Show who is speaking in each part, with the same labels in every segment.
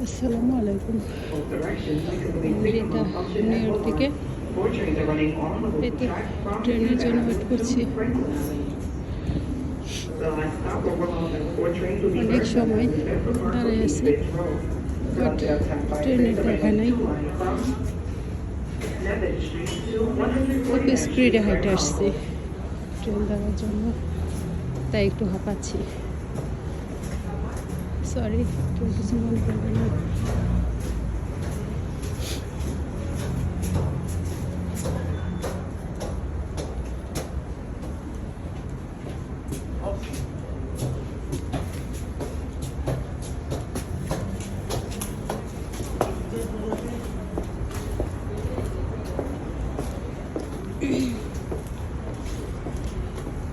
Speaker 1: আসসালামু আলাইকুম। Rita new York থেকে এই তো ট্রেনের জন্য ওয়েট করছি। অনেক সময় দাঁড়ায় আছি, বাট ট্রেনের দেখা নাই। খুব স্পিডে হাইটে আসছি ট্রেন ধরার জন্য, তাই একটু হাঁপাচ্ছি। সরি, কেউ কিছু মনে করবে না।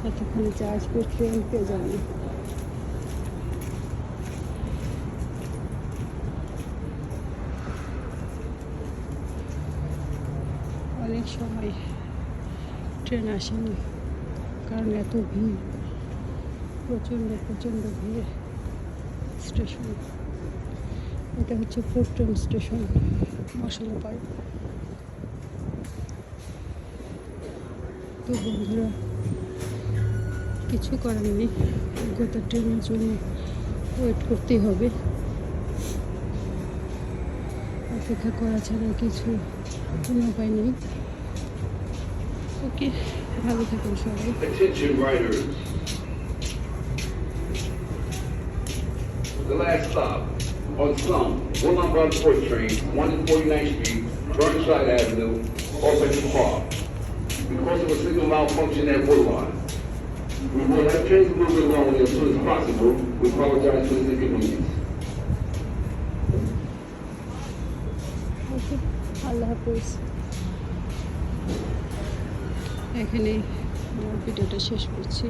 Speaker 1: এতক্ষণ চার্জ করে ট্রেন পেয়ে যাবে। অনেক সময় ট্রেন আসেনি, কারণ এত ভিড়, প্রচণ্ড ভিড়। স্টেশন এটা হচ্ছে ফোর্টন স্টেশন, মশলাপাড়। তো বন্ধুরা, কিছু করার নেই, গত ট্রেনের জন্য ওয়েট করতেই হবে। অপেক্ষা করা ছাড়া কিছু কোনো উপায় নেই। ওকে, ভালো থাকুন সবাই।
Speaker 2: The last stop on some Woodlawn Broad Sports Train, 149th Street, Burnside Avenue, Offensive Park. Because of a signal malfunction at Woodlawn, we will have trains moving along as soon as possible. We apologize for the inconvenience.
Speaker 1: ওকে, আল্লাহ হাফেজ। এখানেই আমার ভিডিওটা শেষ করছি।